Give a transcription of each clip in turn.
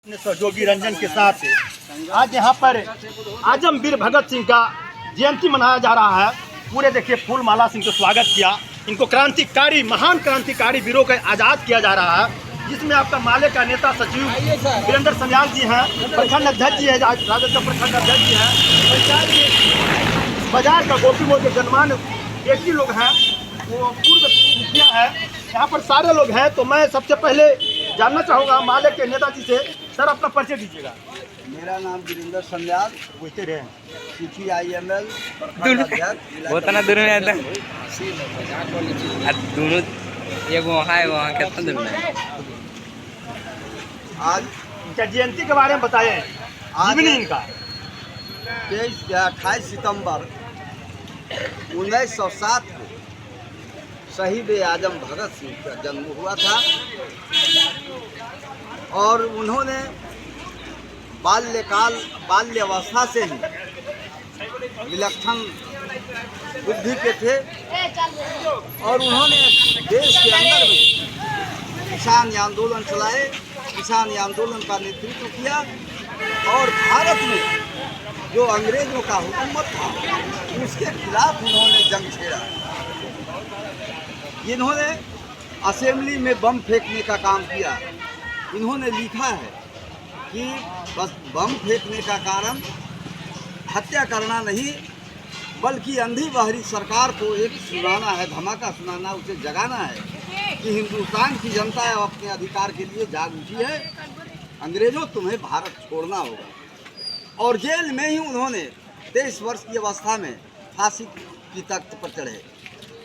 अपने सहयोगी रंजन के साथ आज यहाँ पर आजमवीर भगत सिंह का जयंती मनाया जा रहा है। पूरे देखिए फूल माला से इनको स्वागत किया। इनको क्रांतिकारी महान क्रांतिकारी वीरों का आज़ाद किया जा रहा है, जिसमें आपका माले का नेता सचिव वीरेंद्र सन्याल जी हैं, प्रखंड अध्यक्ष जी है, राजद का प्रखंड अध्यक्ष जी है, बाजार का गोपी मोड़ के गणमान्य व्यक्ति लोग हैं, वो पूर्व मुखिया है, यहाँ पर सारे लोग हैं। तो मैं सबसे पहले जानना चाहूँगा माले के नेताजी से, सर अपना परिचय दीजिएगा। मेरा नाम वीरेंद्र सन्याल, पूछते रहे CPIML वो तो ना दूर में आता दोनों एक वहाँ है, वहाँ कितना दूर में। आज इनका जयंती के बारे में बताएं। जीवनी इनका 28 सितंबर 1907 को शहीद आजम भगत सिंह का जन्म हुआ था और उन्होंने बाल्यावस्था से ही विलक्षण बुद्धि के थे और उन्होंने देश के अंदर में किसान आंदोलन चलाए, किसान आंदोलन का नेतृत्व किया और भारत में जो अंग्रेजों का हुकूमत था उसके खिलाफ उन्होंने जंग छेड़ा। इन्होंने असेंबली में बम फेंकने का काम किया। इन्होंने लिखा है कि बस बम फेंकने का कारण हत्या करना नहीं, बल्कि अंधी बहरी सरकार को एक सुनाना है, धमाका सुनाना, उसे जगाना है कि हिंदुस्तान की जनता अपने अधिकार के लिए जाग उठी है, अंग्रेजों तुम्हें भारत छोड़ना होगा। और जेल में ही उन्होंने 23 वर्ष की अवस्था में फांसी की तख्त पर चढ़े।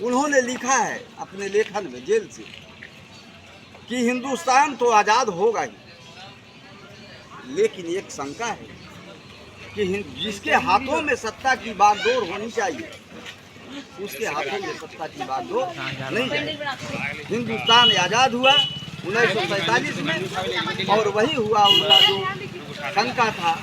उन्होंने लिखा है अपने लेखन में जेल से कि हिंदुस्तान तो आज़ाद होगा ही, लेकिन एक शंका है कि जिसके हाथों में सत्ता की बागडोर होनी चाहिए उसके हाथों में सत्ता की बागडोर नहीं है। हिंदुस्तान आज़ाद हुआ 1947 में और वही हुआ उनका जो शंका था,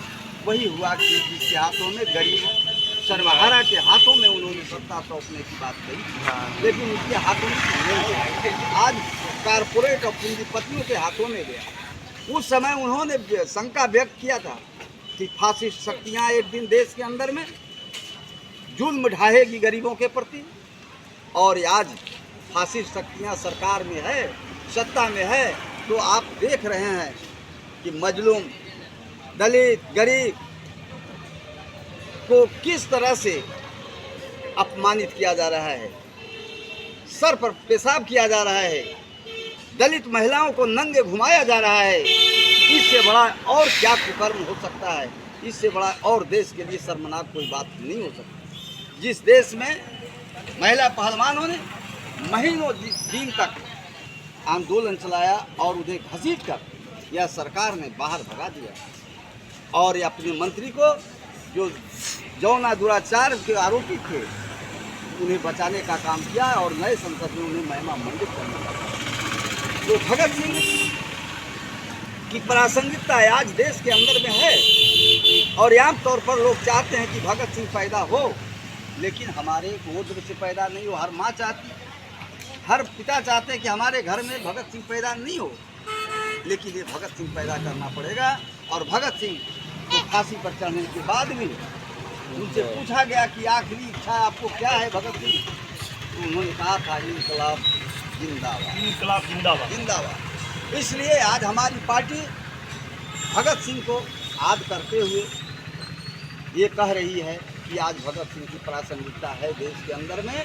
वही हुआ कि जिसके हाथों में गरीब सर्वहारा के हाथों में उन्होंने सत्ता सौंपने की बात कही, लेकिन उसके हाथों में नहीं, आज कारपोरेट और पूंजीपतियों के हाथों में गया। उस समय उन्होंने शंका व्यक्त किया था कि फासिस्ट शक्तियाँ एक दिन देश के अंदर में जुल्म ढाएगी गरीबों के प्रति, और आज फासिस्ट शक्तियाँ सरकार में है, सत्ता में है, तो आप देख रहे हैं कि मजलूम दलित गरीब को किस तरह से अपमानित किया जा रहा है, सर पर पेशाब किया जा रहा है, दलित महिलाओं को नंगे घुमाया जा रहा है। इससे बड़ा और क्या कुकर्म हो सकता है, इससे बड़ा और देश के लिए शर्मनाक कोई बात नहीं हो सकती। जिस देश में महिला पहलवानों ने महीनों दिन तक आंदोलन चलाया और उन्हें घसीट कर यह सरकार ने बाहर भगा दिया और अपने मंत्री को जो यौन दुराचार के आरोपी थे उन्हें बचाने का काम किया और नए संसद में उन्हें महिमा मंडित करने का। तो भगत सिंह की प्रासंगिकता आज देश के अंदर में है और आम तौर पर लोग चाहते हैं कि भगत सिंह पैदा हो, लेकिन हमारे गोद से पैदा नहीं हो। हर माँ चाहती, हर पिता चाहते हैं कि हमारे घर में भगत सिंह पैदा नहीं हो, लेकिन ये भगत सिंह पैदा करना पड़ेगा। और भगत सिंह को फांसी पर चढ़ने के बाद भी उनसे पूछा गया कि आखिरी इच्छा आपको क्या है भगत सिंह, तो उन्होंने कहा था इंकलाब जिंदाबाद, इंकलाब जिंदाबाद जिंदाबाद। इसलिए आज हमारी पार्टी भगत सिंह को याद करते हुए ये कह रही है कि आज भगत सिंह की प्रासंगिकता है देश के अंदर में,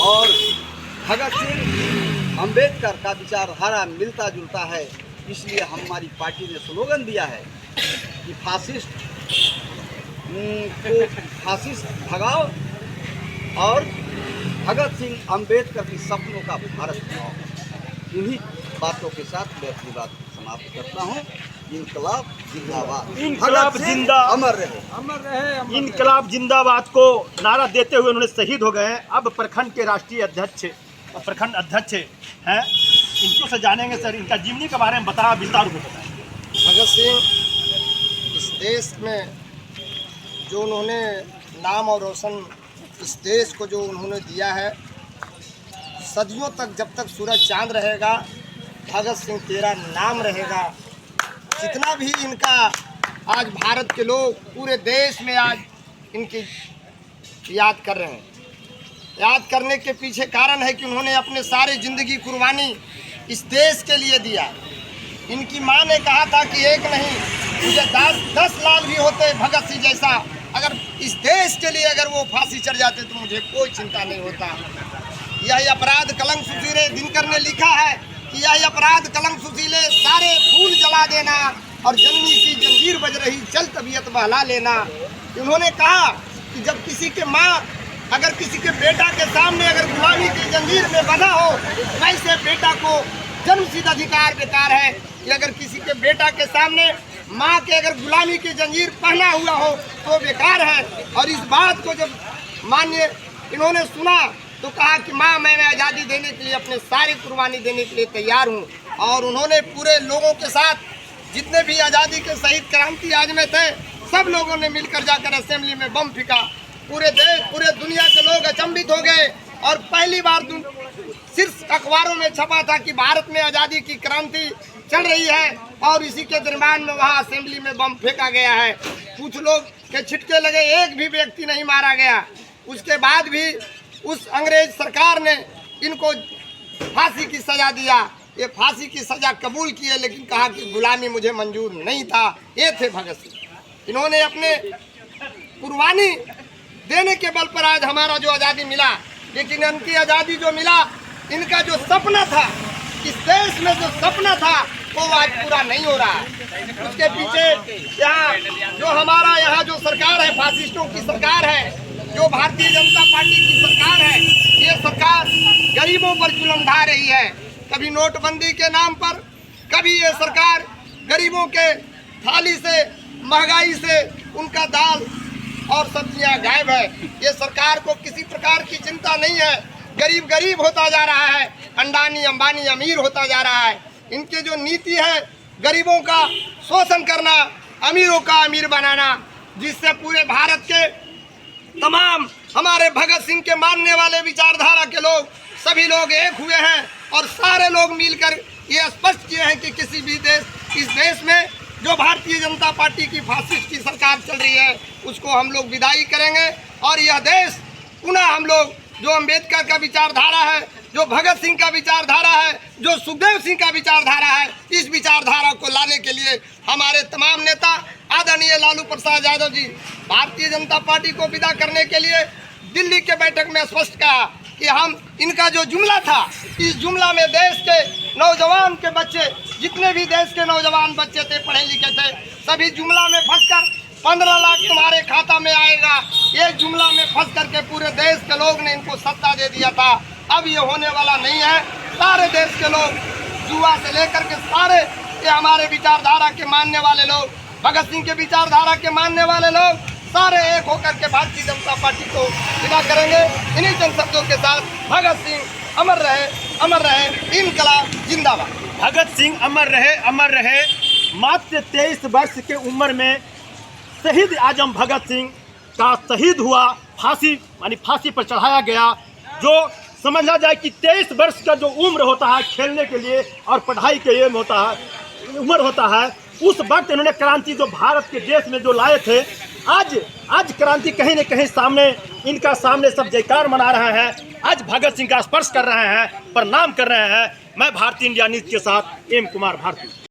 और भगत सिंह अम्बेडकर का विचारधारा मिलता जुलता है। इसलिए हमारी पार्टी ने स्लोगन दिया है कि फासिस्ट भगाओ और भगत सिंह अम्बेडकर के सपनों का भारत बनाओ। इन्हीं बातों के साथ मैं अपनी बात समाप्त करता हूँ। इंकलाब जिंदाबाद, इंकलाब जिंदा अमर रहे, अमर रहे। इंकलाब जिंदाबाद को नारा देते हुए उन्होंने शहीद हो गए हैं। अब प्रखंड के राष्ट्रीय अध्यक्ष और प्रखंड अध्यक्ष हैं, इनको से जानेंगे। सर इनका जीवनी के बारे में बताया, विस्तार को बताएं। भगत सिंह इस देश में जो उन्होंने नाम और रोशन इस देश को जो उन्होंने दिया है, सदियों तक जब तक सूरज चांद रहेगा भगत सिंह तेरा नाम रहेगा। जितना भी इनका आज भारत के लोग पूरे देश में आज इनकी याद कर रहे हैं। याद करने के पीछे कारण है कि उन्होंने अपने सारे ज़िंदगी कुर्बानी इस देश के लिए दिया। इनकी माँ ने कहा था कि एक नहीं मुझे 10 लाल भी होते भगत सिंह जैसा, अगर इस देश के लिए अगर वो फांसी चढ़ जाते तो मुझे कोई चिंता नहीं होता। यह अपराध कलंक सुशीले दिनकर ने लिखा है कि यह अपराध कलंक सुशीले सारे फूल जला देना और जननी की जंजीर बज रही चल तबीयत बहला लेना। उन्होंने कहा कि जब किसी के माँ अगर किसी के बेटा के सामने अगर गुलामी की जंजीर में बंधा हो, वैसे बेटा को जन्मसिद्ध अधिकार बेकार है कि अगर किसी के बेटा के सामने माँ के अगर गुलामी की जंजीर पहना हुआ हो तो बेकार है। और इस बात को जब मान्य इन्होंने सुना तो कहा कि माँ मैं आज़ादी देने के लिए अपने सारी कुर्बानी देने के लिए तैयार हूँ। और उन्होंने पूरे लोगों के साथ जितने भी आज़ादी के शहीद क्रांति आज में थे सब लोगों ने मिलकर जाकर असेंबली में बम फेंका। पूरे देश पूरे दुनिया के लोग अचंभित हो गए और पहली बार सिर्फ अखबारों में छपा था कि भारत में आज़ादी की क्रांति चल रही है और इसी के दरमियान में वहाँ असेंबली में बम फेंका गया है। कुछ लोग के छिटके लगे, एक भी व्यक्ति नहीं मारा गया। उसके बाद भी उस अंग्रेज सरकार ने इनको फांसी की सज़ा दिया। ये फांसी की सज़ा कबूल किए लेकिन कहा कि गुलामी मुझे मंजूर नहीं था। ये थे भगत सिंह। इन्होंने अपने कुर्बानी देने के बल पर आज हमारा जो आज़ादी मिला, लेकिन इनकी आज़ादी जो मिला, इनका जो सपना था, इस देश में जो सपना था वो आज पूरा नहीं हो रहा है। उसके पीछे यहाँ जो हमारा यहाँ जो सरकार है, फासिस्टों की सरकार है, जो भारतीय जनता पार्टी की सरकार है, ये सरकार गरीबों पर जुल्म ढा रही है। कभी नोटबंदी के नाम पर, कभी ये सरकार गरीबों के थाली से महंगाई से उनका दाल और सब्जियां गायब है। ये सरकार को किसी प्रकार की चिंता नहीं है। गरीब गरीब होता जा रहा है, अंडानी अंबानी अमीर होता जा रहा है। इनकी जो नीति है गरीबों का शोषण करना, अमीरों का अमीर बनाना, जिससे पूरे भारत के तमाम हमारे भगत सिंह के मानने वाले विचारधारा के लोग सभी लोग एक हुए हैं और सारे लोग मिलकर ये स्पष्ट किए हैं कि किसी भी इस देश में जो भारतीय जनता पार्टी की फासिस्ट की सरकार चल रही है उसको हम लोग विदाई करेंगे। और यह देश पुनः हम लोग जो अंबेडकर का विचारधारा है, जो भगत सिंह का विचारधारा है, जो सुखदेव सिंह का विचारधारा है, इस विचारधारा को लाने के लिए हमारे तमाम नेता आदरणीय लालू प्रसाद यादव जी भारतीय जनता पार्टी को विदा करने के लिए दिल्ली के बैठक में स्पष्ट कहा कि हम इनका जो जुमला था, इस जुमला में देश के नौजवान के बच्चे, जितने भी देश के नौजवान बच्चे थे, पढ़े लिखे थे, सभी जुमला में फंसकर 15 लाख तुम्हारे खाता में आएगा, ये जुमला में फंस करके पूरे देश के लोग ने इनको सत्ता दे दिया था। अब ये होने वाला नहीं है। सारे देश के लोग जुआ से लेकर के सारे ये हमारे विचारधारा के मानने वाले लोग, भगत सिंह के विचारधारा के मानने वाले लोग सारे एक होकर के भारतीय जनता पार्टी को विदा करेंगे। इन्हीं चंद शब्दों के साथ भगत सिंह अमर रहे, अमर रहे, इनकलाब जिंदाबाद। भगत सिंह अमर रहे, अमर रहे। मात्र 23 वर्ष की उम्र में शहीद आजम भगत सिंह का शहीद हुआ, फांसी यानी फांसी पर चढ़ाया गया। जो समझा जाए कि 23 वर्ष का जो उम्र होता है खेलने के लिए और पढ़ाई के लिए होता है, उम्र होता है, उस वक्त इन्होंने क्रांति जो भारत के देश में जो लाए थे, आज क्रांति कहीं न कहीं सामने इनका सामने सब जयकार मना रहा है। आज भगत सिंह का स्पर्श कर रहे हैं, प्रणाम कर रहे हैं। मैं भारतीय इंडिया न्यूज़ के साथ एम कुमार भारती।